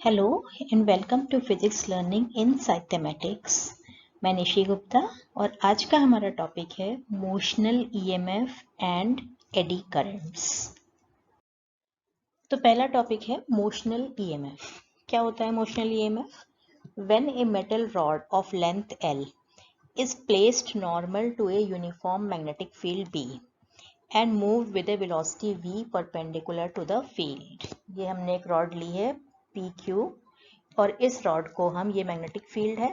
Hello and welcome to physics learning in scythematics. मैं निशी गुप्ता और आज का हमारा टॉपिक है motional EMF and eddy currents. तो पहला टॉपिक है मोशनल ईएमएफ। क्या होता है motional EMF? When a metal rod of length L is placed normal to a uniform magnetic field B and moved with a velocity v perpendicular to the field। ये हमने एक rod ली है PQ और इस rod को हम, ये magnetic field है,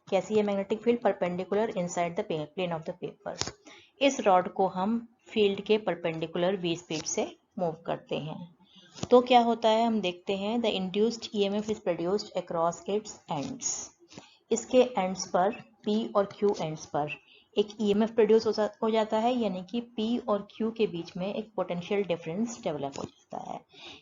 कैसी है magnetic field? Perpendicular inside the plane of the paper. इस रॉड को हम फील्ड के परपेंडिकुलर v स्पीड से मूव करते हैं तो क्या होता है हम देखते हैं। The induced EMF is produced across its ends. इसके एंड्स पर P और Q एंड्स पर एक ईएमएफ प्रोड्यूस हो जाता है, यानी कि P और Q के बीच में एक पोटेंशियल डिफरेंस डेवलप हो जाता है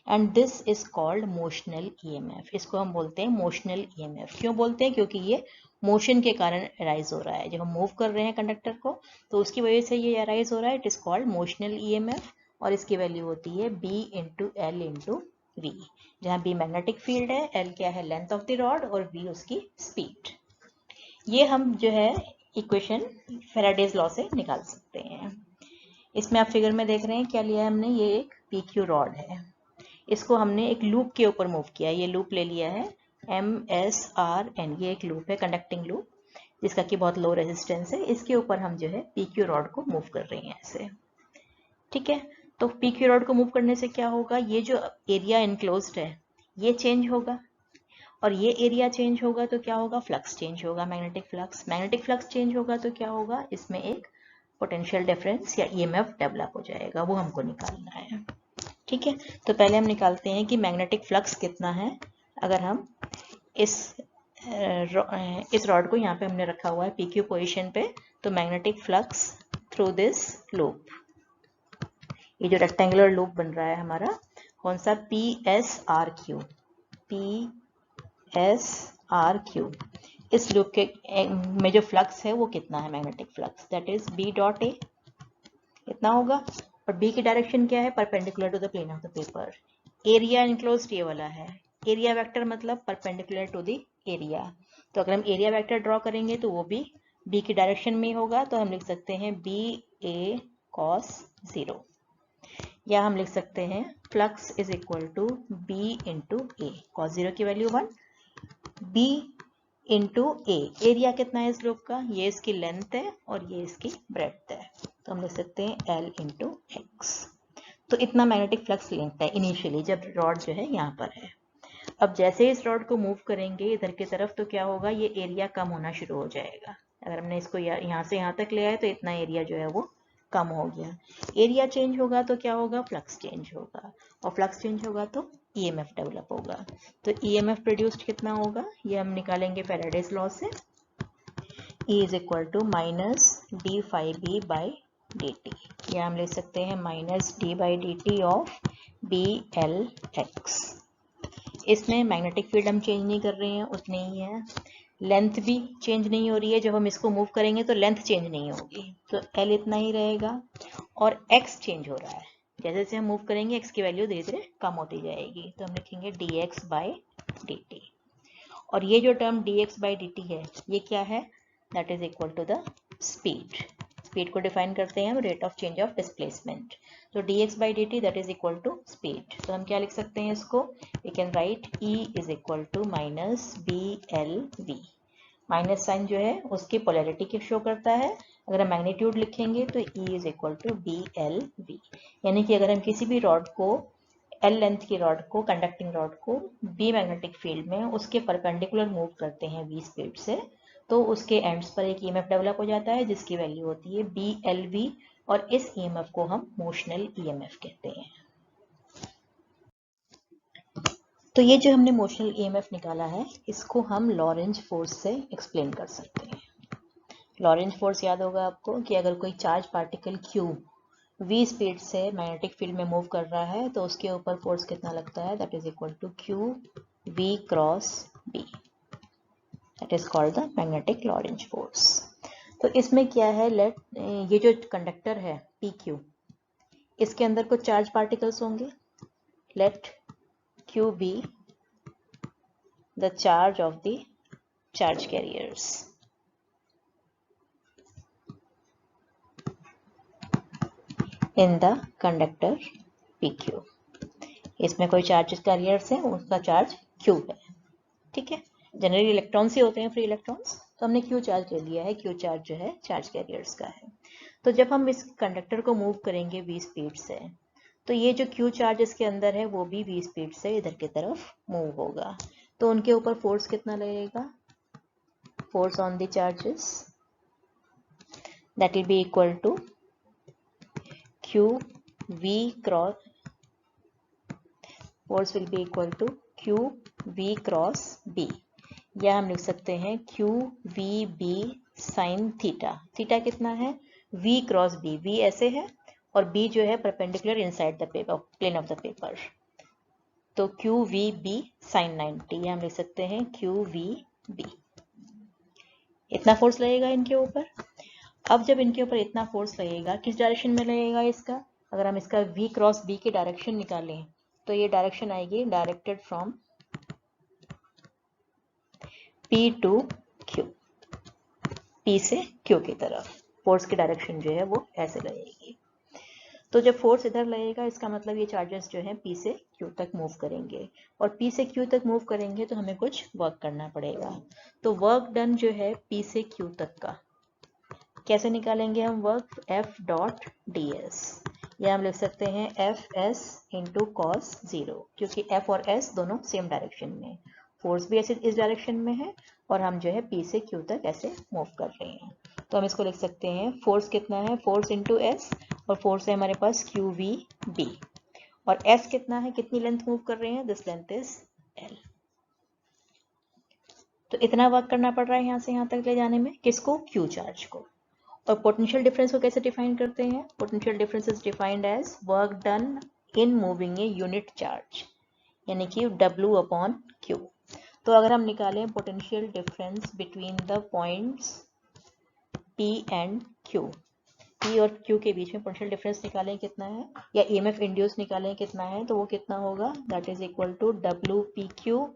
and this is called motional EMF. इसको हम बोलते हैं मोशनल ईएमएफ। क्यों बोलते हैं? क्योंकि ये मोशन के कारण अराइज हो रहा है। जब हम मूव कर रहे हैं कंडक्टर को तो उसकी वजह से ये अराइज हो रहा है। It is called motional EMF और इसकी वैल्यू होती है B into L into V, जहाँ B मैग्नेटिक फील्ड है, L क्या है? लेंथ ऑफ द रॉड और V उसकी स्पीड। ये हम जो है इक्वेशन फैराडेज लॉ से निकाल सकते हैं। इसमें आप फिगर में देख रहे हैं क्या लिया है हमने। ये एक PQ रॉड है, इसको हमने एक लूप के ऊपर मूव किया। ये लूप ले लिया है MSRN, ये एक लूप है, कंडक्टिंग लूप, जिसका कि बहुत लो रेजिस्टेंस है। इसके ऊपर हम जो है PQ रॉड को मूव कर रहे हैं ऐसे, ठीक है। तो PQ रॉड को मूव करने से क्या होगा? ये जो एरिया इनक्लोज्ड है ये चेंज होगा और ये एरिया चेंज होगा तो क्या होगा? फ्लक्स चेंज होगा, magnetic flux. Magnetic flux change होगा तो क्या होगा? इसमें एक पोटेंशियल डिफरेंस या ईएमएफ डेवलप हो जाएगा, वो हमको निकालना है, ठीक है। तो पहले हम निकालते हैं कि मैग्नेटिक फ्लक्स कितना है। अगर हम इस रॉड को यहाँ पे हमने रखा हुआ है PQ पोजीशन पे, तो magnetic flux through this loop, ये जो रेक्टेंगुलर लूप बन रहा है हमारा, कौन सा? PSRQ, PSRQ, इस लूप के में जो फ्लक्स है वो कितना है? Magnetic flux, that is B dot A, इतना होगा। और B की डायरेक्शन क्या है? Perpendicular to the plane of the paper. Area enclosed ये वाला है, एरिया वेक्टर मतलब परपेंडिकुलर टू द एरिया। तो अगर हम एरिया वेक्टर ड्रॉ करेंगे तो वो भी B की डायरेक्शन में ही होगा, तो हम लिख सकते हैं BA cos 0, या हम लिख सकते हैं flux is equal to B into A, cos 0 की वैल्यू 1, B इंटू A, एरिया कितना है इस लूप का? ये इसकी लेंथ है और ये इसकी ब्रेड्थ है, तो हम लिख सकते हैं L इंटू एक्स। तो इतना मैग्नेटिक फ्लक्स लिंक्ड है इनिशियली जब रॉड जो है यहाँ पर है। अब जैसे इस रॉड को मूव करेंगे इधर की तरफ तो क्या होगा? ये एरिया कम होना शुरू हो जाएगा। अगर हमने इसको यहाँ से यहाँ तक ले आए तो इतना एरिया जो है वो कम हो गया। एरिया चेंज होगा तो क्या होगा? फ्लक्स चेंज होगा, और फ्लक्स चेंज होगा तो ईएमएफ डेवलप होगा। तो ईएमएफ प्रोड्यूस्ड कितना होगा ये हम निकालेंगे फैराडेज लॉ से। E is equal to minus D phi B by D T, या हम ले सकते हैं minus D by D T of B L X. इसमें मैग्नेटिक फील्ड हम चेंज नहीं कर रहे हैं, उतनी ही है। लेंथ भी चेंज नहीं हो रही है, जब हम इसको मूव करेंगे तो लेंथ चेंज नहीं होगी, तो L इतना ही रहेगा। और x चेंज हो रहा है, जैसे जैसे हम मूव करेंगे x की वैल्यू धीरे धीरे कम होती जाएगी, तो हम लिखेंगे dx बाई dt। और ये जो टर्म dx बाई dt है ये क्या है? That is equal to the speed. Speed को डिफाइन करते हैं हम rate of change of displacement, तो dx by dt that is equal to speed. तो हम क्या लिख सकते हैं इसको? We can write E is equal to minus BLV। Minus sign जो है उसकी पोलैरिटी की शो करता है। अगर हम मैग्नीट्यूड लिखेंगे तो E is equal to BLV, यानी कि अगर हम किसी भी रॉड को, L लेंथ की रॉड को, कंडक्टिंग रॉड को B मैग्नेटिक फील्ड में उसके परपेंडिकुलर मूव करते हैं V स्पीड से, तो उसके एंड्स पर एक ईएमएफ डेवलप हो जाता है जिसकी वैल्यू होती है BLV, और इस ईएमएफ को हम मोशनल ईएमएफ कहते हैं। तो ये जो हमने मोशनल ईएमएफ निकाला है इसको हम लॉरेंज फोर्स से एक्सप्लेन कर सकते हैं। लॉरेंज फोर्स याद होगा आपको कि अगर कोई charge particle Q V speed से मैग्नेटिक फील्ड में मूव कर रहा है तो उसके ऊपर फोर्स कितना लगता है? That is equal to Q V cross B, that is called the magnetic Lorentz force. तो इसमें क्या है, ये जो कंडक्टर है PQ, इसके अंदर कुछ चार्ज पार्टिकल्स होंगे। Let Q be the charge of the charge carriers. In the conductor PQ. इसमें कोई चार्ज कैरियर्स है, उसका चार्ज Q है, ठीक है। जनरली इलेक्ट्रॉन्स ही होते हैं, फ्री इलेक्ट्रॉन्स, तो हमने Q चार्ज ले लिया है। Q चार्ज जो है चार्ज कैरियर्स का है। तो जब हम इस कंडक्टर को मूव करेंगे v स्पीड से, तो ये जो Q चार्ज इसके अंदर है वो भी v स्पीड से इधर की तरफ मूव होगा। तो उनके ऊपर फोर्स कितना लगेगा? Force on the charges that will be equal to Q v cross, force will be equal to Q v cross b, या हम लिख सकते हैं Q v b sine theta. Theta कितना है? v क्रॉस b, v ऐसे है और b जो है perpendicular inside the paper, plane of the paper, तो Q v b साइन 90, या हम लिख सकते हैं Q v b। इतना फोर्स लगेगा इनके ऊपर। अब जब इनके ऊपर इतना फोर्स लगेगा, किस डायरेक्शन में लगेगा इसका? अगर हम इसका v क्रॉस b की डायरेक्शन निकालें तो ये डायरेक्शन आएगी directed from P to Q, P से Q की तरफ फोर्स की डायरेक्शन जो है वो ऐसे लगेगी। तो जब फोर्स इधर लगेगा, इसका मतलब ये चार्जेस जो हैं P से Q तक मूव करेंगे, और P से Q तक मूव करेंगे तो हमें कुछ वर्क करना पड़ेगा। तो वर्क डन जो है P से Q तक का कैसे निकालेंगे हम वर्क? F डॉट ds, या हम लिख सकते हैं Fs इंटू कॉस 0, क्योंकि F और S दोनों सेम डायरेक्शन में, फोर्स भी ऐसे इस डायरेक्शन में है और हम जो है P से Q तक ऐसे मूव कर रहे हैं। तो हम इसको लिख सकते हैं फोर्स कितना है? फोर्स इंटू S, और फोर्स है हमारे पास QVB, और S कितना है? कितनी लेंथ मूव कर रहे हैं? This length is L। तो इतना वर्क करना पड़ रहा है यहाँ से यहाँ तक ले जाने में, किसको? Q चार्ज को। और पोटेंशियल डिफरेंस को कैसे डिफाइन करते हैं? Potential difference is defined as work done in moving a unit charge, यानी कि W अपॉन Q। तो अगर हम निकालें potential difference between the points P and Q, P और Q के बीच में पोटेंशियल डिफरेंस निकालें कितना है, या EMF इंड्यूस निकालें कितना है, तो वो कितना होगा? That is equal to WPQ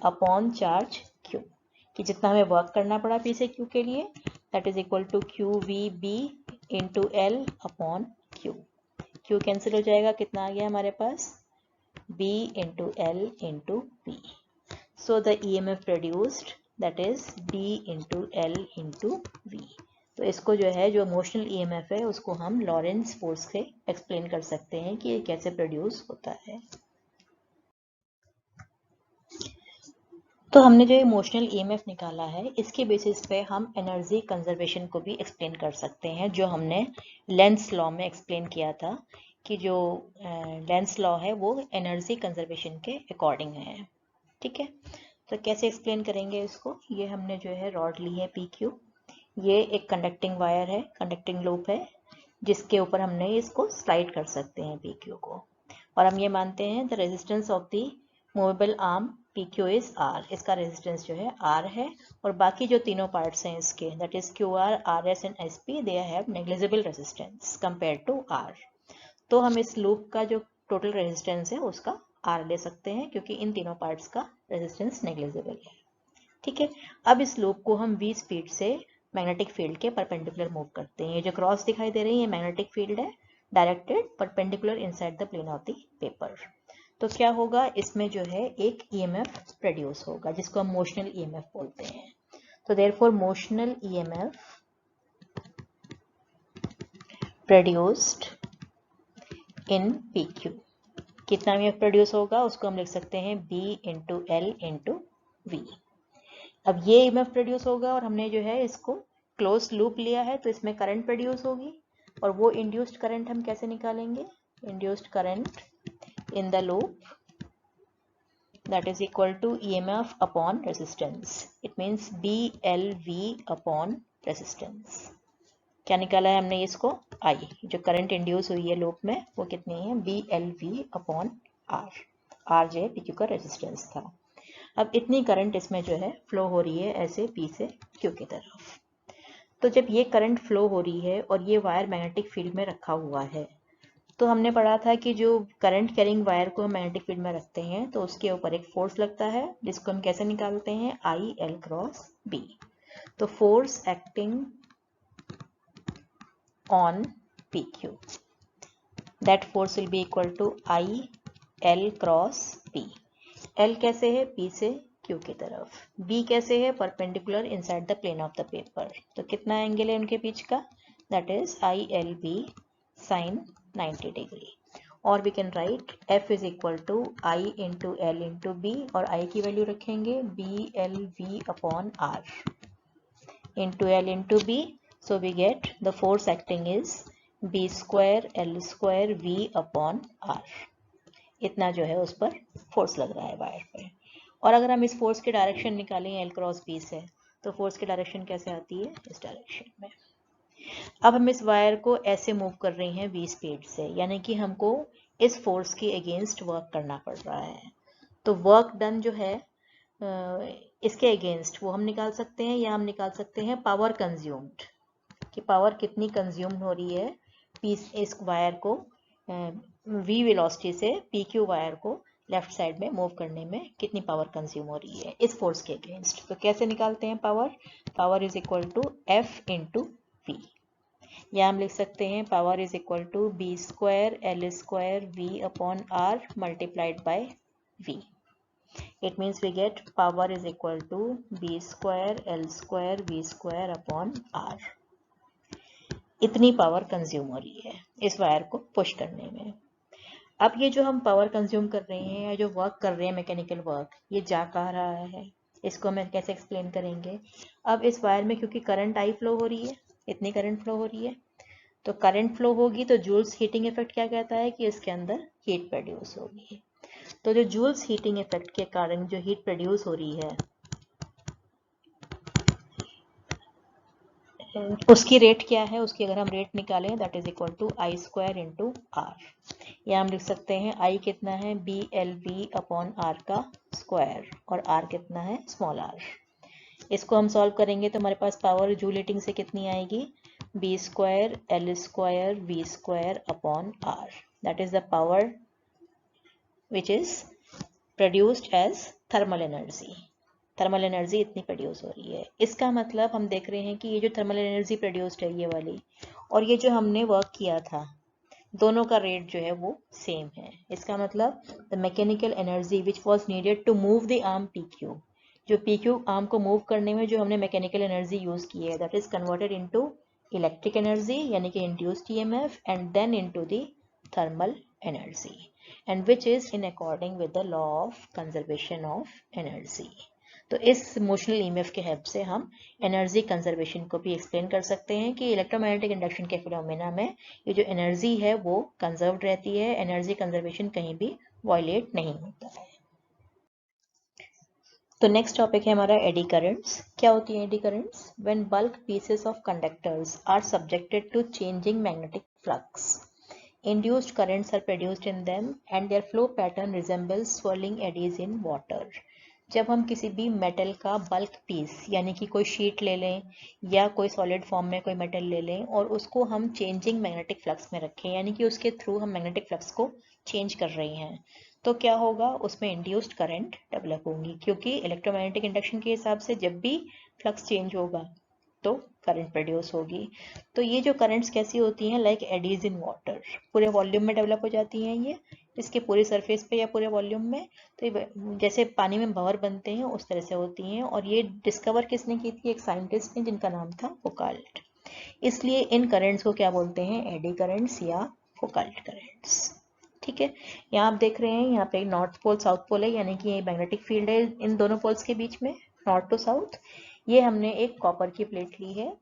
upon charge Q, कि जितना हमें वर्क करना पड़ा P से Q के लिए, that is equal to QVB into L upon Q। Q cancel हो जाएगा, कितना आ गया हमारे पास? B into L into P। So the EMF produced that is B into L into V। तो इसको जो है, जो मोशनल EMF है, उसको हम लॉरेंस फोर्स से एक्सप्लेन कर सकते हैं कि ये कैसे प्रोड्यूस होता है। तो हमने जो इमोशनल EMF निकाला है, इसके बेसिस पे हम एनर्जी कंजर्वेशन को भी एक्सप्लेन कर सकते हैं, जो हमने लेंस लॉ में एक्सप्लेन किया था कि जो लेंस लॉ है वो एनर्जी कंजर्वेशन के अकॉर्डिंग है, ठीक है। तो कैसे एक्सप्लेन करेंगे इसको? ये हमने जो है रॉड ली है PQ, ये एक कंडक्टिंग वायर है, कंडक्टिंग लूप है, जिसके ऊपर हमने इसको स्लाइड कर सकते हैं PQ को, और हम ये मानते हैं the resistance of the movable arm PQ is R, इसका रेजिस्टेंस जो है R है, और बाकी जो तीनों पार्ट्स हैं इसके, that is QR, RS and SP, they have negligible resistance compare to R। तो हम इस लूप का जो टोटल रेजिस्टेंस है उसका R ले सकते हैं, क्योंकि इन तीनों पार्ट्स का रेजिस्टेंस नेग्लिजिबल है, ठीक है। अब इस लूप को हम v स्पीड से मैग्नेटिक फील्ड के परपेंडिकुलर मूव करते हैं। ये जो क्रॉस दिखाई दे रही है, ये मैग्नेटिक फील्ड है, directed perpendicular inside the plane of the paper. तो क्या होगा, इसमें जो है एक EMF प्रोड्यूस होगा, जिसको हम मोशनल EMF बोलते हैं। तो therefore motional EMF produced in PQ, कितना EMF प्रोड्यूस होगा उसको हम लिख सकते हैं B into L into V। अब ये EMF प्रोड्यूस होगा, और हमने जो है इसको क्लोज लूप लिया है, तो इसमें करंट प्रोड्यूस होगी, और वो इंड्यूस्ड करंट हम कैसे निकालेंगे? Induced current in the loop that is equal to EMF upon resistance, it means BLV upon resistance। क्या निकाला है हमने इसको? I, जो करंट इंड्यूस हुई है लूप में वो कितनी है? BLV अपॉन R, R जो है PQ का रेजिस्टेंस था। अब इतनी करंट इसमें जो है फ्लो हो रही है ऐसे P से Q की तरफ। तो जब ये करंट फ्लो हो रही है और ये वायर मैग्नेटिक फील्ड में रखा हुआ है, तो हमने पढ़ा था कि जो करंट कैरिंग वायर को हम मैग्नेटिक फील्ड में रखते हैं तो उसके ऊपर एक फोर्स लगता है जिसको हम कैसे निकालते हैं, आई एल क्रॉस बी। तो force acting on P Q, that force will be equal to I L cross P. L कैसे है, पी से क्यू की तरफ, बी कैसे है, perpendicular inside the plane of the paper. तो कितना एंगल है उनके बीच का, that is I L B sine 90 degree. और we can write F is equal to I into L into B, और आई की वैल्यू रखेंगे B L V upon R into L into B. So we get the force acting is B square L square V upon R. इतना जो है उस पर force लग रहा है वायर पे। और अगर हम इस फोर्स की डायरेक्शन निकालें एल क्रॉस बी से, तो फोर्स की डायरेक्शन कैसे आती है, इस डायरेक्शन में। अब हम इस वायर को ऐसे मूव कर रहे हैं v स्पीड से, यानी कि हमको इस फोर्स के अगेंस्ट वर्क करना पड़ रहा है। तो वर्क डन जो है इसके अगेंस्ट वो हम निकाल सकते हैं, या हम निकाल सकते हैं पावर कंज्यूम्ड, कि पावर कितनी कंज्यूम हो रही है इस वायर को v वेलोसिटी से पी क्यू वायर को लेफ्ट साइड में मूव करने में कितनी पावर कंज्यूम हो रही है इस फोर्स के अगेंस्ट। तो कैसे निकालते हैं power, power is equal to F into V, या हम लिख सकते हैं power is equal to B square L square V upon R multiplied by V. It means we get power is equal to B square L square V square upon R. इतनी power consume हो रही है इस wire को push करने में। अब ये जो हम पावर कंज्यूम कर रहे हैं या जो वर्क कर रहे हैं मैकेनिकल वर्क, ये जा कहाँ रहा है, इसको हम कैसे एक्सप्लेन करेंगे। अब इस वायर में क्योंकि करंट आई फ्लो हो रही है, इतनी करंट फ्लो हो रही है, तो करंट फ्लो होगी तो जूल्स हीटिंग इफेक्ट क्या कहता है कि इसके अंदर हीट प्रोड्यूस होगी। तो जो जूल्स हीटिंग इफेक्ट के कारण जो हीट प्रोड्यूस हो रही है उसकी रेट क्या है, उसकी अगर हम रेट निकालें that is equal to I square into R, या हम लिख सकते हैं आई कितना है B L B upon R का स्क्वायर, और आर कितना है स्मॉल आर। इसको हम सॉल्व करेंगे तो हमारे पास पावर जूल हीटिंग से कितनी आएगी, B square L square V square upon R, that is the power which is produced as thermal energy. Thermal energy इतनी प्रोड्यूस हो रही है। इसका मतलब हम देख रहे हैं कि ये जो थर्मल एनर्जी प्रोड्यूस्ड है ये वाली, और ये जो हमने वर्क किया था, दोनों का रेट जो है वो सेम है। इसका मतलब the mechanical energy which was needed to move the arm P Q, जो पी क्यू आर्म को मूव करने में जो हमने मैकेनिकल एनर्जी यूज की है, that is converted into electric energy यानी कि induced EMF, and then into the thermal energy, and which is in according with the law of conservation of energy. तो इस मोशनल ईएमएफ के help से हम energy conservation को भी explain कर सकते हैं कि इलेक्ट्रोमैग्नेटिक इंडक्शन के फिनोमेना में ये जो एनर्जी है वो कंजर्व्ड रहती है, एनर्जी कंजर्वेशन कहीं भी वायलेट नहीं होता है। तो नेक्स्ट टॉपिक है हमारा एडी करंट्स। क्या होती है eddy currents, when bulk pieces of conductors are subjected to changing magnetic flux, induced currents are produced in them and their flow pattern resembles swirling eddies in water। जब हम किसी भी metal का bulk piece यानी कि कोई sheet ले लें या कोई सॉलिड फॉर्म में कोई मेटल ले लें और उसको हम चेंजिंग मैग्नेटिक फ्लक्स में रखें, यानी कि उसके थ्रू हम मैग्नेटिक फ्लक्स को चेंज कर रहे हैं, तो क्या होगा, उसमें इंड्यूस्ड करंट डेवलप होंगी, क्योंकि इलेक्ट्रोमैग्नेटिक इंडक्शन के हिसाब से जब भी फ्लक्स चेंज होगा तो करंट प्रोड्यूस होगी। तो ये जो करंट्स कैसी होती हैं, लाइक एडीज इन वाटर, पूरे वॉल्यूम में डेवलप हो जाती हैं ये इसके पूरे सरफेस पे या पूरे वॉल्यूम में। तो ये जैसे पानी में भंवर बनते हैं उस तरह से होती हैं, और ये डिस्कवर किसने की थी, एक साइंटिस्ट ने जिनका नाम था फौकाल्ट। इसलिए इन करंट्स को क्या बोलते हैं, एडी करंट्स या फौकाल्ट करंट्स। ठीक है, यहाँ आप देख रहे हैं यहाँ पे नॉर्थ पोल साउथ पोल है, यानी कि ये मैग्नेटिक फील्ड है इन दोनों पोल्स के बीच में, नॉर्थ टू साउथ। ये हमने एक कॉपर की प्लेट ली है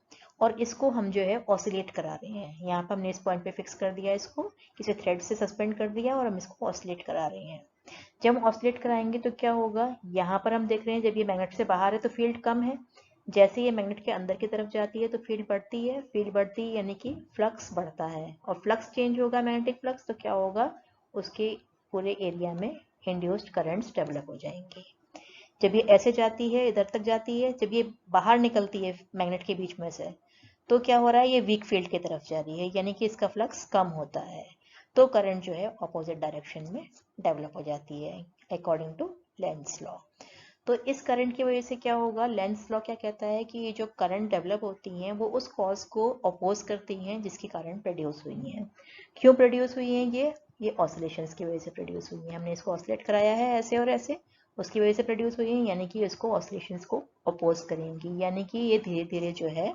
और इसको हम जो है ऑसिलेट करा रहे हैं। यहाँ पर हमने इस पॉइंट पे फिक्स कर दिया, इसको किसी थ्रेड से सस्पेंड कर दिया और हम इसको ऑसिलेट करा रहे हैं। जब हम ऑसिलेट कराएंगे तो क्या होगा, यहाँ पर हम देख रहे हैं जब ये मैग्नेट से बाहर है तो फील्ड कम है, जैसे ये मैग्नेट के अंदर की तरफ जाती है तो फील्ड बढ़ती है, फील्ड बढ़ती है यानी कि फ्लक्स बढ़ता है, और फ्लक्स चेंज होगा मैग्नेटिक फ्लक्स, तो क्या होगा, उसके पूरे एरिया में इंड्यूस्ड करंट्स डेवलप हो जाएंगे। जब ये ऐसे जाती है इधर तक जाती है, जब ये बाहर निकलती है मैग्नेट के बीच में से, तो क्या हो रहा है, ये वीक फील्ड की तरफ जा रही है, यानी कि इसका फ्लक्स कम होता है। तो करंट जो है ऑपोजिट डायरेक्शन में डेवलप हो जाती है अकॉर्डिंग टू लेंस लॉ। तो इस करंट की वजह से क्या होगा, लेंस लॉ क्या कहता है कि ये जो करंट डेवलप होती हैं वो उस कॉज को अपोज करती हैं जिसकी कारण प्रोड्यूस हुई हैं। क्यों प्रोड्यूस हुई हैं ये ऑसिलेशंस की वजह से प्रोड्यूस हुई हैं। हमने इसको ऑसिलेट कराया है ऐसे और ऐसे, उसकी वजह से प्रोड्यूस हुई हैं, यानी कि इसको ऑसिलेशंस को अपोज करेंगी, यानी कि ये धीरे धीरे जो है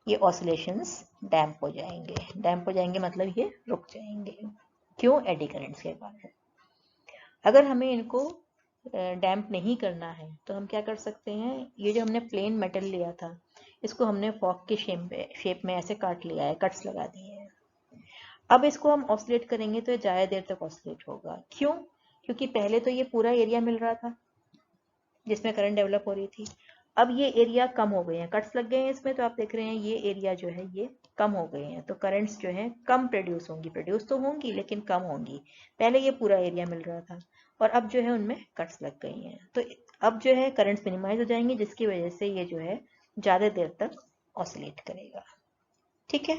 ये ऑसिलेशंस डैम्प हो जाएंगे। डैम्प हो जाएंगे मतलब ये रुक जाएंगे। क्यों? एडी करंट्स के कारण। अगर हमें इनको डैम्प नहीं करना है तो हम क्या कर सकते हैं, ये जो हमने प्लेन मेटल लिया था इसको हमने फॉक के शेप में ऐसे काट लिया है, कट्स लगा दिए हैं। अब इसको हम ऑसिलेट करेंगे तो ये ज़्यादा देर तक ऑसिलेट होगा। क्यों? क्योंकि पहले तो ये पूरा एरिया मिल रहा था जिसमें करंट डेवलप हो रही थी, अब ये एरिया कम हो गए हैं, कट्स लग गए हैं इसमें, तो आप देख रहे हैं ये एरिया जो है ये कम हो गए हैं, तो करंट्स जो है कम प्रोड्यूस होंगी, प्रोड्यूस तो होंगी लेकिन कम होंगी। पहले ये पूरा एरिया मिल रहा था और अब जो है उनमें कट्स लग गई हैं, तो अब जो है करंट्स मिनिमाइज हो जाएंगे, जिसकी वजह से ये जो है ज़्यादा देर तक ऑसिलेट करेगा। ठीक है,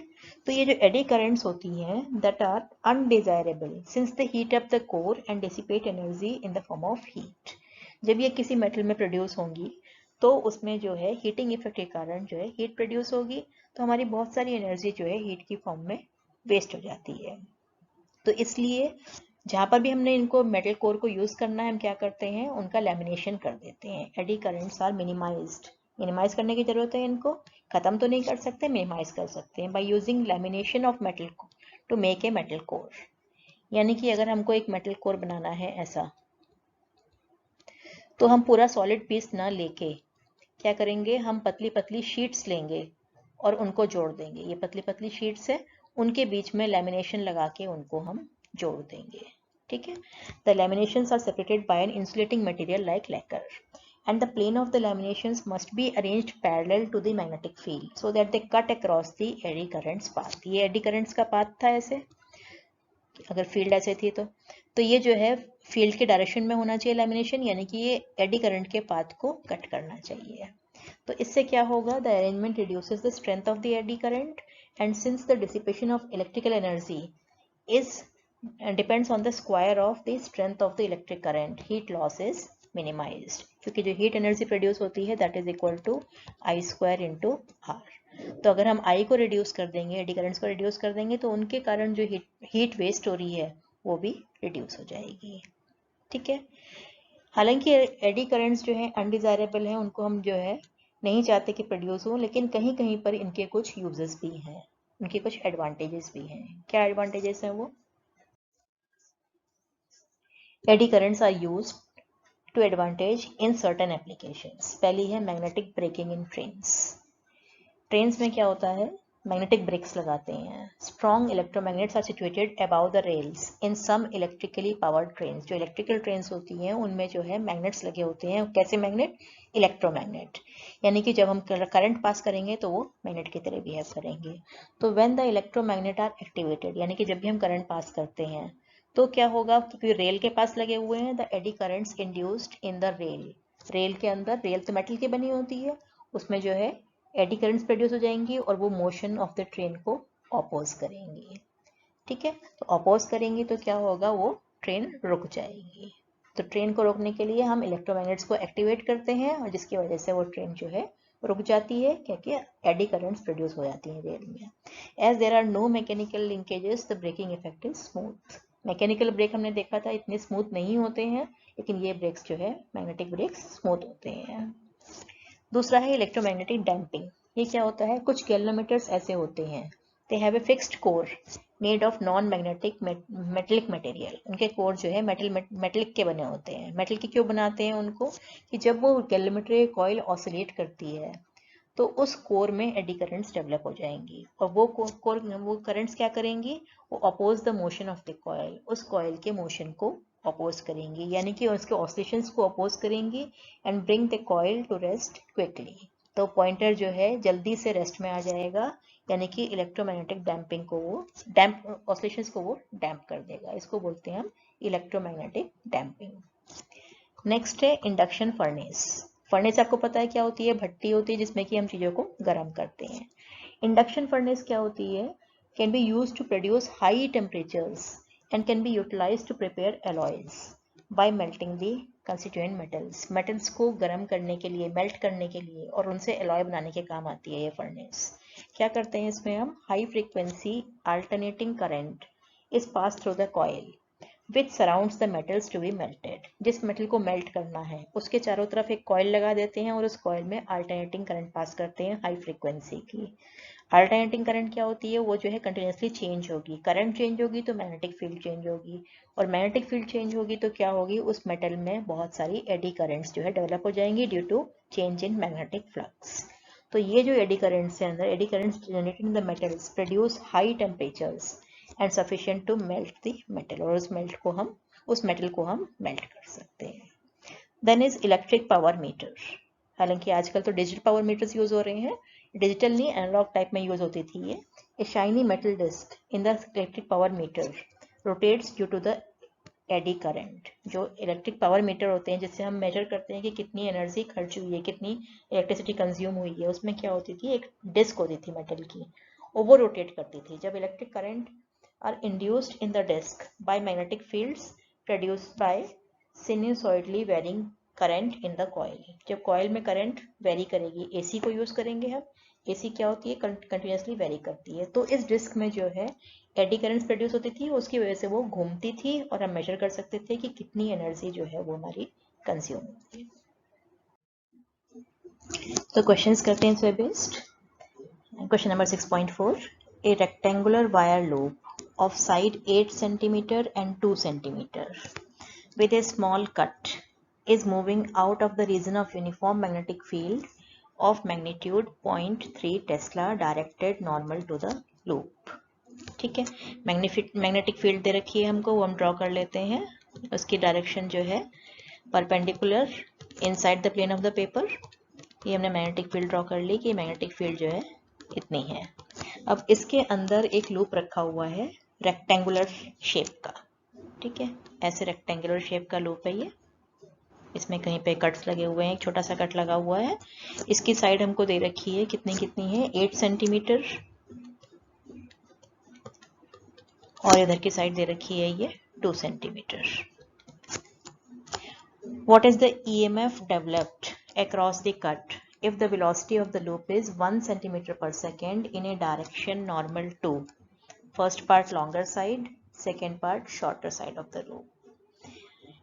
तो ये जो एडी करंट्स होती हैं that are undesirable since the heat up the core and dissipate energy in the form of heat. जब ये किसी मेटल में प्रोड्यूस होंगी तो उसमें जो है हीटिंग इफेक्ट के कारण जो है हीट प्रोड्यूस होगी, तो हमारी बहुत सारी एनर्जी जो है हीट की फॉर्म में वेस्ट हो जाती है। तो इसलिए जहाँ पर भी हमने इनको मेटल कोर को यूज़ करना है हम क्या करते हैं, उनका लैमिनेशन कर देते हैं। Eddy currents are minimized, minimize करने की जरूरत है, इनको खत्म तो नहीं कर सकते, मिनिमाइज कर सकते हैं by using lamination of metal to make a metal core. यानी कि अगर हमको एक मेटल कोर बनाना है ऐसा, तो हम पूरा सॉलिड पीस ना लेके क्या करेंगे, हम पतली पतली शीट्स लेंगे और उनको जोड़ देंगे। ये पतली पतली शीट्स है, उनके बीच में लैमिनेशन लगा के उनको हम जोड़ देंगे। ठीक है, the laminations are separated by an insulating material like lacquer and the plane of the laminations must be arranged parallel to the magnetic field so that they cut across the eddy currents path। ये eddy currents का path था ऐसे, अगर field ऐसे थी तो ये जो है फील्ड के डायरेक्शन में होना चाहिए लैमिनेशन, यानी कि ये एडी करंट के पाथ को कट करना चाहिए। तो इससे क्या होगा, the arrangement reduces the strength of the eddy current and since the dissipation of electrical energy is depends on the square of the strength of the electric current, heat loss is minimized, क्योंकि जो heat energy produce होती है that is equal to I square into R. तो अगर हम आई को reduce कर देंगे, एडी करंट्स को रिड्यूस कर देंगे, तो उनके कारण जो हीट वेस्ट हो रही है वो भी रिड्यूस हो जाएगी। ठीक है, हालांकि एडी करंट्स जो है अनडिजायरेबल हैं, उनको हम जो है नहीं चाहते कि प्रोड्यूस हो, लेकिन कहीं कहीं पर इनके कुछ यूजेस भी हैं, उनके कुछ एडवांटेजेस भी हैं। क्या एडवांटेजेस हैं वो? Eddy currents are used to advantage in certain applications. पहली है magnetic braking in trains. Trains में क्या होता है, मैग्नेटिक ब्रेक्स लगाते हैं। Strong electromagnets are situated about the rails in some electrically powered trains. जो इलेक्ट्रिकल ट्रेन्स होती हैं उनमें जो है मैग्नेट्स लगे होते हैं। कैसे मैग्नेट? इलेक्ट्रोमैग्नेट, यानी कि जब हम करंट पास करेंगे तो वो मैग्नेट की तरह बिहेव करेंगे। तो when the electromagnet are activated, यानी कि जब भी हम करंट पास करते हैं तो क्या होगा, क्योंकि रेल के पास लगे हुए हैं, the eddy currents induced in the rail. Rail के अंदर, रेल तो मेटल की बनी होती है, उसमें जो है एडी करंट्स प्रोड्यूस हो जाएंगी और वो मोशन ऑफ द ट्रेन को अपोज करेंगी। ठीक है, तो अपोज करेंगी तो क्या होगा, वो ट्रेन रुक जाएगी। तो ट्रेन को रोकने के लिए हम इलेक्ट्रोमैग्नेट्स को एक्टिवेट करते हैं और जिसकी वजह से वो ट्रेन जो है रुक जाती है, क्योंकि एडी करंट्स प्रोड्यूस हो जाती हैं रेल में। As there are no mechanical linkages the braking effect is smooth. Mechanical brake हमने देखा था इतने स्मूथ नहीं होते हैं, लेकिन ये ब्रेक्स जो है मैग्नेटिक ब्रेक्स स्मूथ होते हैं। दूसरा है इलेक्ट्रोमैग्नेटिक डैम्पिंग। ये क्या होता है, कुछ गैल्वेनोमीटर्स ऐसे होते हैं, they have a fixed core made of non magnetic metallic material. उनके कोर जो है मेटलिक के बने होते हैं। मेटल के क्यों बनाते हैं उनको, कि जब वो गैल्वेनोमीटर कॉइल ऑसिलेट करती है तो उस कोर में एडी करंट्स डेवलप हो जाएंगी और वो करंट्स क्या करेंगी, वो oppose the motion of the coil, उस कॉइल के मोशन को अपोज करेंगी, यानी कि उसके ऑसिलेशंस को अपोज करेंगी and bring the coil to rest quickly. तो पॉइंटर जो है जल्दी से रेस्ट में आ जाएगा, यानी कि इलेक्ट्रोमैग्नेटिक डैम्पिंग को वो डैम्प ऑसिलेशंस को वो डैम्प कर देगा। इसको बोलते हैं हम इलेक्ट्रोमैग्नेटिक डैम्पिंग। नेक्स्ट है इंडक्शन फर्नेस। फर्नेस आपको पता है क्या होती है, भट्टी होती है जिसमें कि हम चीज़ों को गर्म करते हैं। इंडक्शन फर्नेस क्या होती है, can be use to produce high temperatures and can be utilized to prepare alloys by melting the constituent metals. metals को गर्म करने के लिए, मेल्ट करने के लिए और उनसे alloy बनाने के काम आती है ये फर्नेस। क्या करते हैं इसमें हम, high frequency alternating current is pass through the coil which surrounds the metals to be melted. जिस मेटल को मेल्ट करना है उसके चारों तरफ एक कॉइल लगा देते हैं और उस कॉइल में अल्टरनेटिंग करंट पास करते हैं हाई फ्रीक्वेंसी की। अल्टरनेटिंग करंट क्या होती है, वो जो है कंटिन्यूसली चेंज होगी। करंट चेंज होगी तो मैग्नेटिक फील्ड चेंज होगी, और मैग्नेटिक फील्ड चेंज होगी तो क्या होगी, उस मेटल में बहुत सारी एडी करंट्स जो है डेवलप हो जाएंगी due to change in magnetic flux. तो ये जो एडी करंट्स है अंदर, eddy currents generated in the metals produce high temperatures and sufficient to melt the metal, और उस मेटल को हम मेल्ट कर सकते हैं। Then is electric power meter. हालांकि आजकल तो डिजिटल पावर मीटर्स यूज हो रहे हैं, डिजिटल नहीं एनालॉग टाइप में यूज होती थी ये। A shiny metal disc in the electric power meter rotates due to the eddy current. जो इलेक्ट्रिक पावर मीटर होते हैं जिससे हम मेजर करते हैं कि कितनी एनर्जी खर्च हुई है, कितनी इलेक्ट्रिसिटी कंज्यूम हुई है, उसमें क्या होती थी, एक डिस्क होती थी मेटल की, और वो रोटेट करती थी। जब electric current are induced in the disk by magnetic fields produced by sinusoidally varying current in the coil। जब कॉइल में करंट वेरी करेगी, एसी को यूज करेंगे हम, एसी क्या होती है, कंटिन्यूसली वेरी करती है, तो इस डिस्क में जो है एडी करंट प्रोड्यूस होती थी, उसकी वजह से वो घूमती थी और हम मेजर कर सकते थे कि कितनी एनर्जी जो है वो हमारी कंज्यूम होती है। तो क्वेश्चंस करते हैं इस पे based. Question number 6.4, A rectangular wire loop of side 8 cm and 2 cm with a small cut is moving out of the region of uniform magnetic field of magnitude 0.3 Tesla directed normal to the loop। ठीक है, magnetic field दे रखी है हमको, वो हम draw कर लेते हैं। उसकी डायरेक्शन जो है perpendicular inside the plane of the paper. ये हमने मैग्नेटिक फील्ड ड्रॉ कर ली कि मैग्नेटिक फील्ड जो है इतनी है। अब इसके अंदर एक लूप रखा हुआ है रेक्टेंगुलर शेप का, ठीक है, ऐसे रेक्टेंगुलर शेप का लूप है ये। इसमें कहीं पे कट्स लगे हुए हैं, एक छोटा सा कट लगा हुआ है। इसकी साइड हमको दे रखी है, कितनी है, 8 सेंटीमीटर, और इधर की साइड दे रखी है ये 2 centimetre. What is the EMF developed across the cut if the velocity of the loop is 1 centimeter per second in a direction normal to first part longer side, second part shorter side of the loop,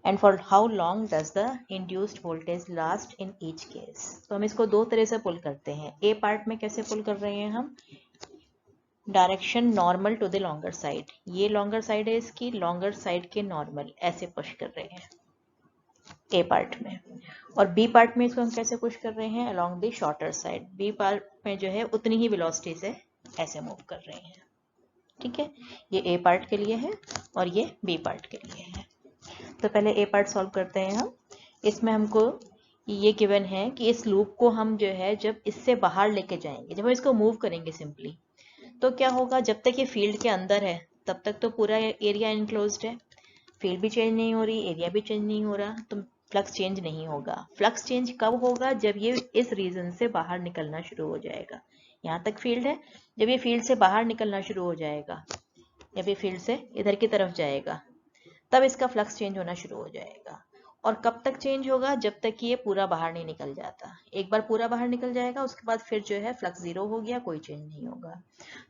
and for how long does the induced voltage last in each case। तो हम इसको दो तरह से पुल करते हैं। ए part में कैसे पुल कर रहे हैं हम, direction normal to the longer side, ये लॉन्गर साइड है इसकी, लॉन्गर साइड के नॉर्मल ऐसे पुश कर रहे हैं ए पार्ट में। और बी पार्ट में इसको हम कैसे पुश कर रहे हैं, along the shorter side. B part में जो है उतनी ही वेलोसिटी से ऐसे मूव कर रहे हैं, ठीक है। ये ए पार्ट के लिए है और ये बी पार्ट के लिए है। तो पहले ए पार्ट सॉल्व करते हैं हम। इसमें हमको ये गिवन है कि इस लूप को हम जो है जब इससे बाहर लेके जाएंगे, जब हम इसको मूव करेंगे सिंपली, तो क्या होगा, जब तक ये फील्ड के अंदर है तब तक तो पूरा एरिया इनक्लोज्ड है, फील्ड भी चेंज नहीं हो रही, एरिया भी चेंज नहीं हो रहा, तो फ्लक्स चेंज नहीं होगा। फ्लक्स चेंज कब होगा, जब ये इस रीजन से बाहर निकलना शुरू हो जाएगा। यहाँ तक फील्ड है, जब ये फील्ड से बाहर निकलना शुरू हो जाएगा, जब ये फील्ड से इधर की तरफ जाएगा, तब इसका फ्लक्स चेंज होना शुरू हो जाएगा। और कब तक चेंज होगा, जब तक कि ये पूरा बाहर नहीं निकल जाता। एक बार पूरा बाहर निकल जाएगा उसके बाद फिर जो है फ्लक्स जीरो हो गया, कोई चेंज नहीं होगा।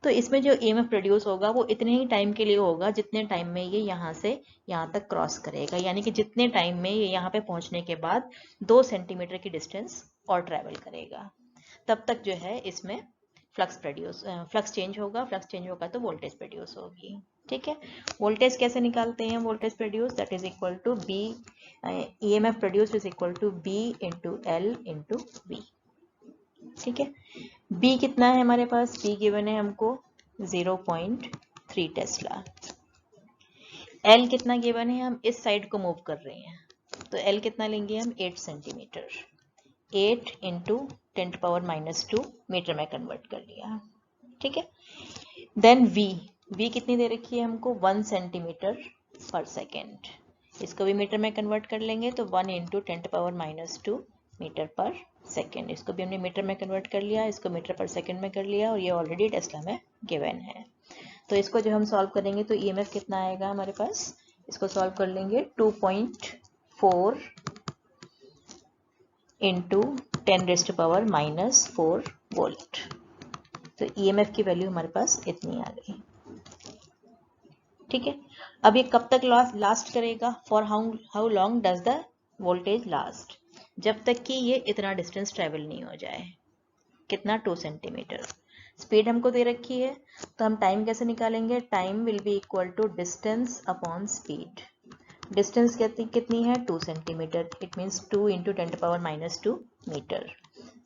तो इसमें जो ईएमएफ प्रोड्यूस होगा वो इतने ही टाइम के लिए होगा जितने टाइम में ये यहाँ से यहाँ तक क्रॉस करेगा, यानी कि जितने टाइम में ये यहाँ पे पहुंचने के बाद 2 सेंटीमीटर की डिस्टेंस और ट्रेवल करेगा, तब तक जो है इसमें फ्लक्स चेंज होगा। फ्लक्स चेंज होगा तो वोल्टेज प्रोड्यूस होगी, ठीक है। वोल्टेज कैसे निकालते हैं, voltage produce that is equal to B, EMF produce is equal to B into L into V, ठीक है। बी कितना है हमारे पास, बी गिवन है हमको 0.3 टेस्ला। एल कितना गिवन है, हम इस साइड को मूव कर रहे हैं, तो एल कितना लेंगे हम 8 सेंटीमीटर, 8 इंटू 10⁻⁻2 मीटर में कन्वर्ट कर लिया, ठीक है। देन वी कितनी दे रखी है हमको 1 सेंटीमीटर पर सेकेंड, इसको भी मीटर में कन्वर्ट कर लेंगे तो 1 इंटू 10⁻⁻2 मीटर पर सेकेंड। इसको भी हमने मीटर में कन्वर्ट कर लिया, इसको मीटर पर सेकेंड में कर लिया, और ये ऑलरेडी टेस्ला में गिवन है। तो इसको जब हम सॉल्व करेंगे तो ईएमएफ कितना आएगा हमारे पास, इसको सॉल्व कर लेंगे 2.4 इंटू 10⁻⁻4 वोल्ट। तो ईएमएफ की वैल्यू हमारे पास इतनी आ गई। ठीक है, अब ये कब तक लास्ट करेगा, for how long does the voltage last, जब तक कि ये इतना डिस्टेंस ट्रेवल नहीं हो जाए। कितना, 2 सेंटीमीटर। स्पीड हमको दे रखी है, तो हम टाइम कैसे निकालेंगे, time will be equal to distance upon speed. Distance कितनी है, 2 centimetre, it means 2 into 10⁻⁻2 metre.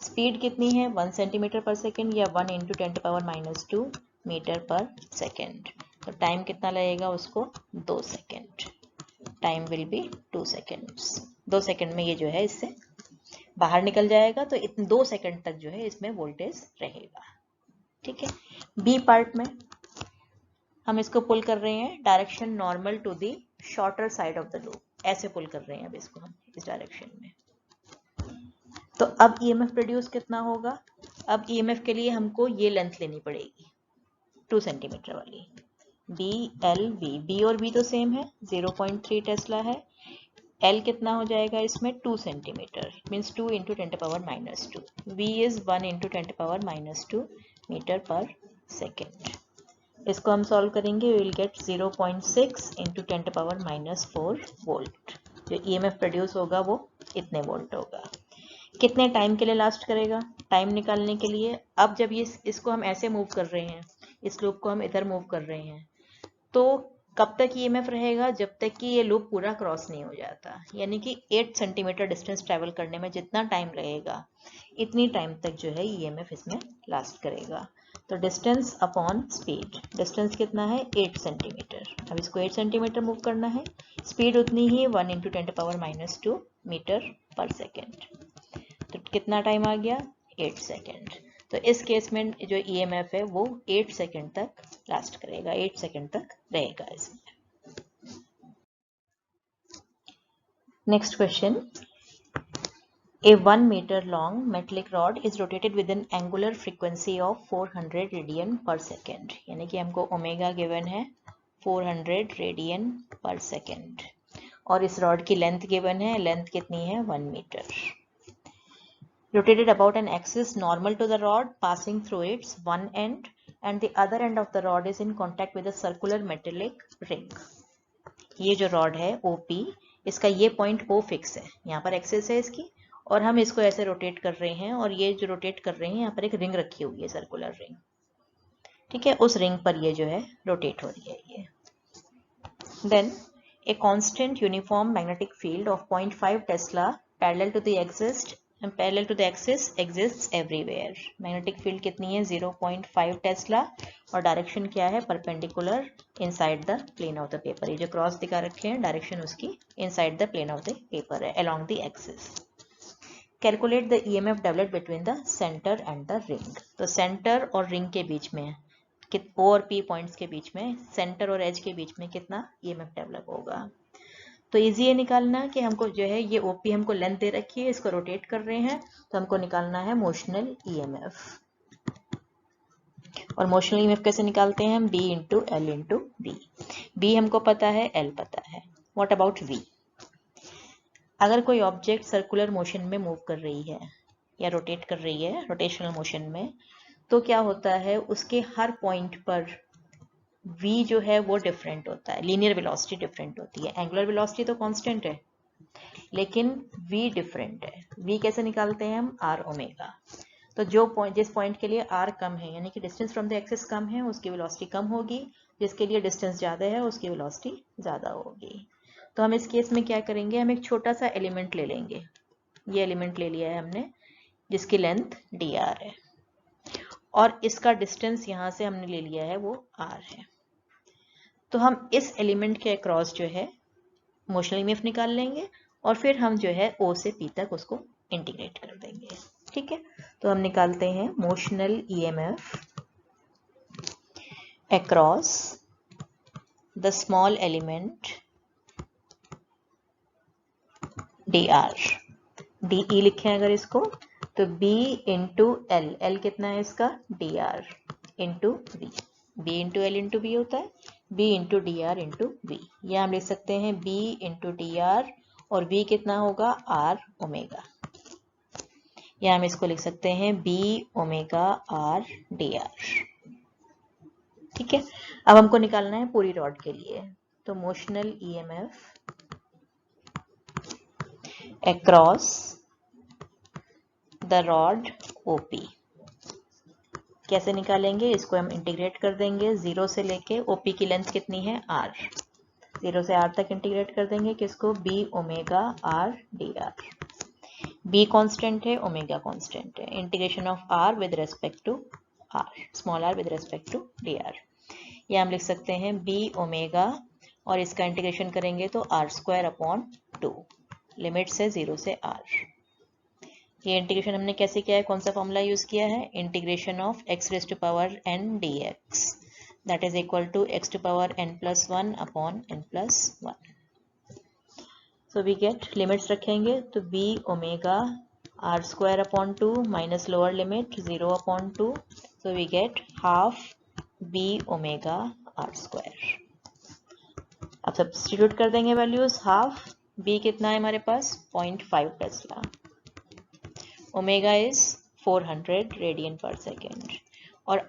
Speed कितनी है, 1 सेंटीमीटर पर सेकेंड या 1 इंटू 10⁻⁻2 मीटर पर सेकेंड। तो टाइम कितना लगेगा उसको, 2 second. Time will be 2 seconds. 2 second में ये जो है इससे बाहर निकल जाएगा, तो 2 सेकेंड तक जो है इसमें वोल्टेज रहेगा। ठीक है, बी पार्ट में हम इसको पुल कर रहे हैं direction normal to the shorter side of the loop, ऐसे पुल कर रहे हैं अब इसको हम इस डायरेक्शन में। तो अब ईएमएफ प्रोड्यूस कितना होगा, अब ईएमएफ के लिए हमको ये लेंथ लेनी पड़ेगी 2 सेंटीमीटर वाली, डी एल बी। बी और बी तो सेम है, 0.3 टेस्ला है। एल कितना हो जाएगा इसमें, 2 centimetre, means 2 into 10⁻⁻2। V is 1 into 10⁻⁻2 metre per second. इसको हम सॉल्व करेंगे, we will get 0.6 into 10⁻⁻4 volt. जो ईएमएफ प्रोड्यूस होगा वो इतने वोल्ट होगा। कितने टाइम के लिए लास्ट करेगा, टाइम निकालने के लिए अब जब ये इसको हम ऐसे मूव कर रहे हैं, इस लूप को हम इधर मूव कर रहे हैं, तो कब तक ईएमएफ रहेगा, जब तक कि ये लूप पूरा क्रॉस नहीं हो जाता। यानी कि 8 सेंटीमीटर डिस्टेंस ट्रेवल करने में जितना टाइम लगेगा, इतनी टाइम तक जो है ईएमएफ इसमें लास्ट करेगा। तो डिस्टेंस अपॉन स्पीड, डिस्टेंस कितना है, 8 सेंटीमीटर। अब इसको 8 सेंटीमीटर मूव करना है, स्पीड उतनी ही 1 इंटू 10⁻⁻2 मीटर पर सेकेंड। तो कितना टाइम आ गया, 8 सेकेंड। तो इस केस में जो ईएमएफ है वो 8 सेकेंड तक लास्ट करेगा, 8 सेकेंड तक रहेगा इसमें। Next question, A 1 meter long metallic rod is rotated with an angular frequency of 400 radian per second। यानी कि हमको ओमेगा गिवन है 400 रेडियन पर सेकेंड, और इस रॉड की लेंथ गिवन है, लेंथ कितनी है, 1 metre. Rotated about an axis normal to the rod, passing through its one end, and the other end of the rod is in contact with a circular metallic ring। ये जो rod है OP, इसका ये point O fix है, यहाँ पर axis है इसकी, और हम इसको ऐसे रोटेट कर रहे हैं, और ये जो रोटेट कर रहे हैं यहाँ पर एक रिंग रखी हुई है, सर्कुलर रिंग। ठीक है, उस रिंग पर ये जो है रोटेट हो रही है ये। Then a constant uniform magnetic field of 0.5 tesla parallel to the axis exists everywhere। Magnetic field कितनी है, 0.5 टेस्ला, और डायरेक्शन क्या है, perpendicular inside the plane of the paper. ये जो क्रॉस दिखा रखे हैं डायरेक्शन उसकी inside the plane of the paper है, along the axis. Calculate the EMF developed between the centre and the ring. तो सेंटर और रिंग के बीच में, O और P पॉइंट्स के बीच में, सेंटर और एज के बीच में कितना ईएमएफ डेवलप होगा। तो इजी है निकालना कि हमको जो है ये OP हमको लेंथ दे रखी है, इसको रोटेट कर रहे हैं, तो हमको निकालना है मोशनल ईएमएफ। और मोशनल ईएमएफ कैसे निकालते हैं हम, B into L into B। B हमको पता है, L पता है। What about V? अगर कोई ऑब्जेक्ट सर्कुलर मोशन में मूव कर रही है या रोटेट कर रही है, रोटेशनल मोशन में, तो क्या होता है, उसके हर पॉइंट पर v जो है वो डिफरेंट होता है, लीनियर वेलोसिटी डिफरेंट होती है। एंगुलर वेलोसिटी तो कांस्टेंट है, लेकिन v डिफरेंट है। v कैसे निकालते हैं हम, r ओमेगा। तो जो पॉइंट, जिस पॉइंट के लिए r कम है, यानी कि डिस्टेंस फ्रॉम द एक्सिस कम है, उसकी वेलोसिटी कम होगी, जिसके लिए डिस्टेंस ज़्यादा है उसकी वेलोसिटी ज़्यादा होगी। तो हम इस केस में क्या करेंगे, हम एक छोटा सा एलिमेंट ले लेंगे, ये एलिमेंट ले लिया है हमने, जिसकी लेंथ dr है, और इसका डिस्टेंस यहाँ से हमने ले लिया है वो r है। तो हम इस एलिमेंट के अक्रॉस जो है मोशनल ईएमएफ निकाल लेंगे, और फिर हम जो है O से P तक उसको इंटीग्रेट कर देंगे। ठीक है, तो हम निकालते हैं motional EMF across the small element dr, de लिखे अगर इसको, तो B इंटू L, L कितना है इसका, dr into V। B into L into B होता है, B into D R into B. या हम लिख सकते हैं बी इंटू डी आर और बी कितना होगा आर ओमेगा, या हम इसको लिख सकते हैं B omega R D R. ठीक है, अब हमको निकालना है पूरी रॉड के लिए, तो motional EMF across the rod OP कैसे निकालेंगे, इसको हम इंटीग्रेट कर देंगे 0 से लेके, ओपी की लेंथ कितनी है आर, 0 से आर तक इंटीग्रेट कर देंगे किसको, B omega R D R. B constant है, ओमेगा कांस्टेंट है, integration of R with respect to R, small R with respect to D R. या हम लिख सकते हैं बी ओमेगा और इसका इंटीग्रेशन करेंगे तो आर स्क्वायर अपॉन 2, लिमिट से 0 से आर। ये इंटीग्रेशन हमने कैसे किया है, कौन सा फॉर्मूला यूज किया है, integration of x raise to power n dx that is equal to x to power n plus 1 upon n plus 1। So we get, limits रखेंगे तो b omega r square upon 2 minus lower limit 0 upon 2, so we get half b omega r square. अब substitute कर देंगे values, half b कितना है हमारे पास 0.5 tesla, omega is 400 radian पर सेकेंड, और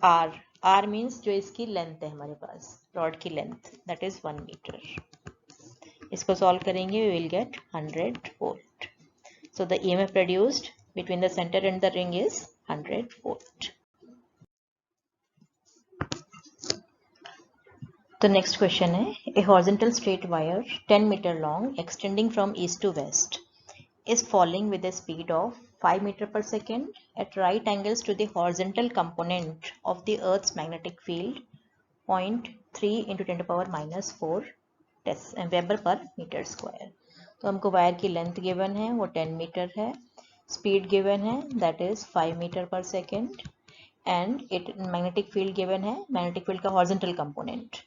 r मीन्स जो इसकी लेंथ है हमारे पास, रॉड की लेंथ दैट इज 1 मीटर। इसको सॉल्व करेंगे we will get 100 volt. So the EMF produced between the centre and the ring is 100 volt. तो नेक्स्ट क्वेश्चन है, a horizontal straight wire 10 metre long extending from east to west is falling with a speed of 5 meter per second at right angles to the horizontal component of the Earth's magnetic field 0.3 into 10 to power minus 4 Weber per meter square। तो हमको wire की length given है वो 10 metre है, speed given है that is 5 metre per second, and it magnetic field given है, magnetic field का horizontal component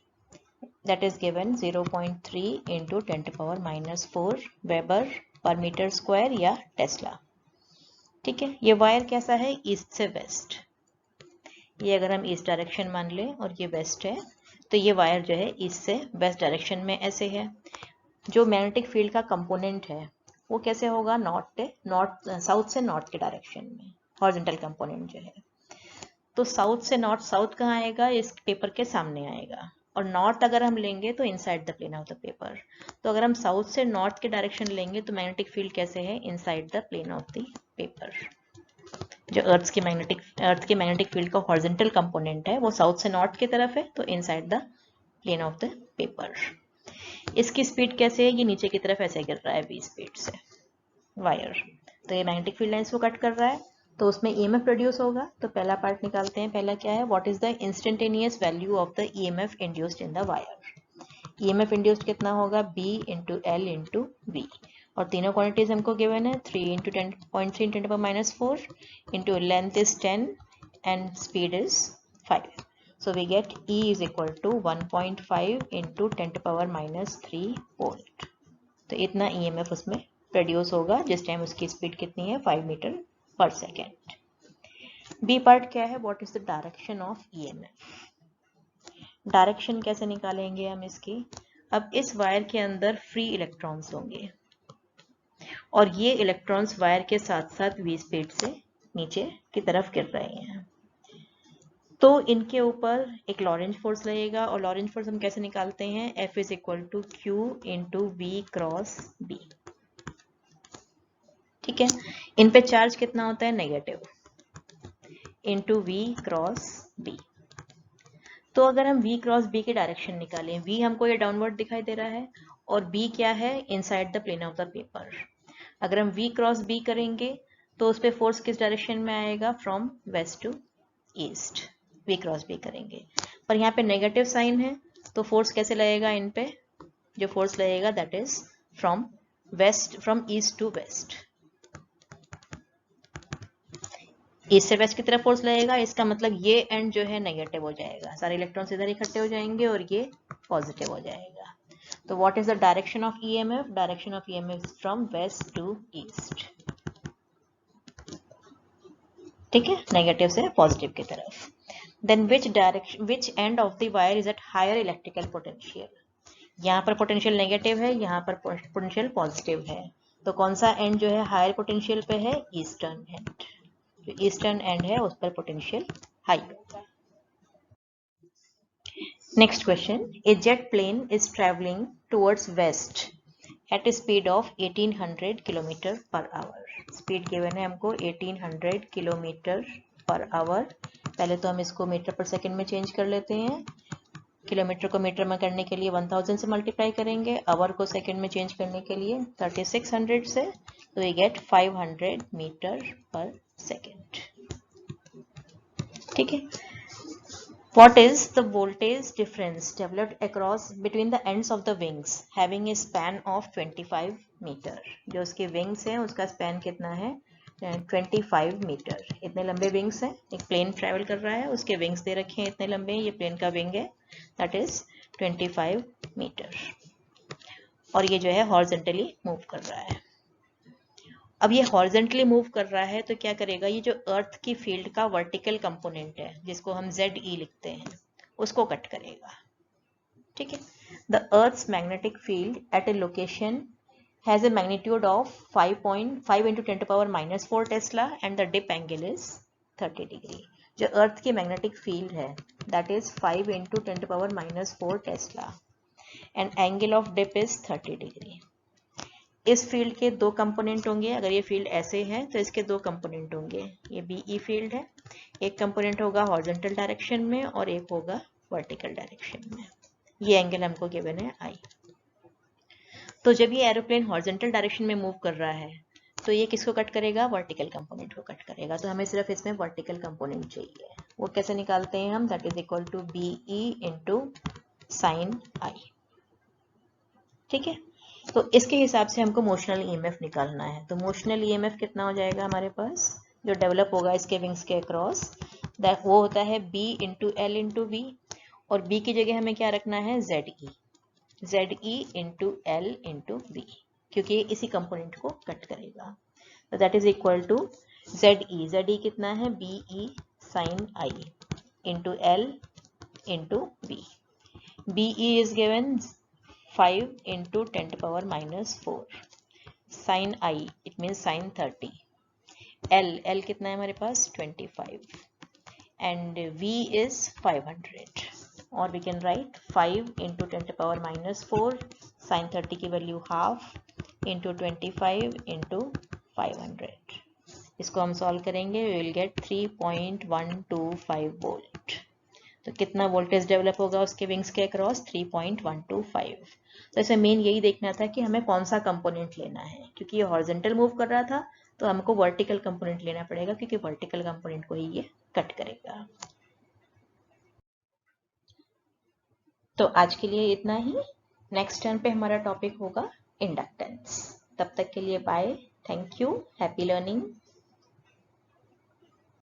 that is given 0.3 into 10 to power minus 4 weber per metre square या tesla. ठीक है, ये वायर कैसा है, ईस्ट से वेस्ट, ये अगर हम ईस्ट डायरेक्शन मान लें और ये वेस्ट है, तो ये वायर जो है ईस्ट से वेस्ट डायरेक्शन में ऐसे है। जो मैग्नेटिक फील्ड का कंपोनेंट है वो कैसे होगा, साउथ से नॉर्थ के डायरेक्शन में, हॉरिजॉन्टल कंपोनेंट जो है। तो साउथ से नॉर्थ, साउथ कहाँ आएगा, इस पेपर के सामने आएगा, और नॉर्थ अगर हम लेंगे तो inside the plane of the paper. तो अगर हम साउथ से नॉर्थ के डायरेक्शन लेंगे तो मैग्नेटिक फील्ड कैसे है, inside the plane of the paper. जो अर्थ के मैग्नेटिक फील्ड का हॉरिजॉन्टल कंपोनेंट है वो साउथ से नॉर्थ की तरफ है, तो inside the plane of the paper. इसकी स्पीड कैसे है, ये नीचे की तरफ ऐसे गिर रहा है v स्पीड से वायर, तो ये मैग्नेटिक फील्ड लाइंस को कट कर रहा है, तो उसमें ईएमएफ प्रोड्यूस होगा। तो पहला पार्ट निकालते हैं, पहला क्या है, what is the instantaneous value of the EMF induced in the wire. EMF induced कितना होगा, b into L into v, और तीनों क्वांटिटीज हमको गिवन है, 3 into 10.3 into 10 minus 4 into length is 10 and speed is 5, so we get E is equal to 1.5 into 10 power minus 3 volt. तो इतना EMF उसमें produce होगा जिस टाइम उसकी स्पीड कितनी है, 5 metre per second. B part क्या है, what is the direction of EMF. Direction कैसे निकालेंगे हम इसकी, अब इस वायर के अंदर फ्री इलेक्ट्रॉन्स होंगे और ये इलेक्ट्रॉन्स वायर के साथ साथ v स्पीड से नीचे की तरफ गिर रहे हैं, तो इनके ऊपर एक लॉरेंज फोर्स लगेगा, और लॉरेंज फोर्स हम कैसे निकालते हैं, F is equal to Q into V cross B। ठीक है, इन पे चार्ज कितना होता है, negative, into V cross B। तो अगर हम V क्रॉस B की डायरेक्शन निकालें, V हमको ये डाउनवर्ड दिखाई दे रहा है और B क्या है, inside the plane of the paper. अगर हम V क्रॉस B करेंगे तो उस पर फोर्स किस डायरेक्शन में आएगा, from west to east, V cross B करेंगे, पर यहाँ पे नेगेटिव साइन है, तो फोर्स कैसे लगेगा इन पे, जो फोर्स लगेगा that is from east to west, east से वेस्ट की तरफ फोर्स लगेगा, इसका मतलब ये एंड जो है नेगेटिव हो जाएगा, सारे इलेक्ट्रॉन्स इधर इकट्ठे हो जाएंगे और ये पॉजिटिव हो जाएगा। तो what is the direction of EMF, direction of EMF from west to east. ठीक है, नेगेटिव से पॉजिटिव की तरफ। Then which end of the wire is at higher electrical potential. यहाँ पर पोटेंशियल नेगेटिव है, यहाँ पर पोटेंशियल पॉजिटिव है, तो कौन सा एंड जो है हायर पोटेंशियल पे है? Eastern end. जो ईस्टर्न एंड है उस पर पोटेंशियल हाई होगा। Next question, a jet plane is travelling towards west at a speed of 1800 kilometre per hour. Speed given है हमको 1800 किलोमीटर पर आवर। पहले तो हम इसको मीटर पर सेकंड में चेंज कर लेते हैं। किलोमीटर को मीटर में करने के लिए 1000 से मल्टीप्लाई करेंगे, आवर को सेकंड में चेंज करने के लिए 3600 से, तो वी गेट 500 मीटर पर सेकंड। ठीक है। What is the voltage difference developed across between the ends of the wings having a span of 25 metre? जो उसके विंग्स हैं उसका स्पैन कितना है? 25 मीटर। इतने लंबे विंग्स हैं, एक प्लेन ट्रैवल कर रहा है, उसके विंग्स दे रखे हैं इतने लंबे, ये प्लेन का विंग है, दैट इज 25 मीटर। और ये जो है हॉरिजॉन्टली मूव कर रहा है। अब ये हॉरिजॉन्टली मूव कर रहा है तो क्या करेगा? ये जो अर्थ की फील्ड का वर्टिकल कंपोनेंट है जिसको हम ZE लिखते हैं उसको कट करेगा। ठीक है। The earth's magnetic field at a location has a magnitude of 5.5 into 10 to power minus 4 Tesla and the dip angle is 30 degree। जो अर्थ की मैग्नेटिक फील्ड है that is 5 into 10 to power minus 4 Tesla and angle of dip is 30 degree। इस field के दो component होंगे। अगर ये field ऐसे है तो इसके दो कंपोनेंट होंगे। ये BE फील्ड है, एक कंपोनेंट होगा हॉरिजॉन्टल डायरेक्शन में और एक होगा वर्टिकल डायरेक्शन में। ये एंगल हमको गिवन है I। तो जब ये एरोप्लेन हॉरिजॉन्टल डायरेक्शन में मूव कर रहा है तो ये किसको कट करेगा? वर्टिकल कंपोनेंट को कट करेगा। तो हमें सिर्फ इसमें वर्टिकल कंपोनेंट चाहिए। वो कैसे निकालते हैं हम? That is equal to BE into sine I। ठीक है। तो इसके हिसाब से हमको मोशनल EMF निकालना है। तो मोशनल EMF कितना हो जाएगा हमारे पास जो डेवलप होगा इसके विंग्स के अक्रॉस? दैट वो होता है B into L into V, और B की जगह हमें क्या रखना है? ZE into L into V, क्योंकि ये इसी कंपोनेंट को कट करेगा। तो that is equal to ZE कितना है? BE sine I into L into V। BE is given 5 into 10 to power minus 4 sine I, it means sine 30। L कितना है हमारे पास? 25 एंड V इज 500, और we can write 5 into 10 to power minus 4 sin 30 की value half into 25 into 500। इसको हम solve करेंगे, we will get 3.125 volt. तो कितना वोल्टेज डेवलप होगा उसके विंग्स के अक्रॉस? 3.125। तो इसमें मेन यही देखना था कि हमें कौन सा कंपोनेंट लेना है, क्योंकि ये हॉरिजॉन्टल मूव कर रहा था तो हमको वर्टिकल कंपोनेंट लेना पड़ेगा, क्योंकि वर्टिकल कंपोनेंट को ही ये कट करेगा। तो आज के लिए इतना ही। नेक्स्ट टर्न पे हमारा टॉपिक होगा इंडक्टेंस। तब तक के लिए bye, thank you, happy learning.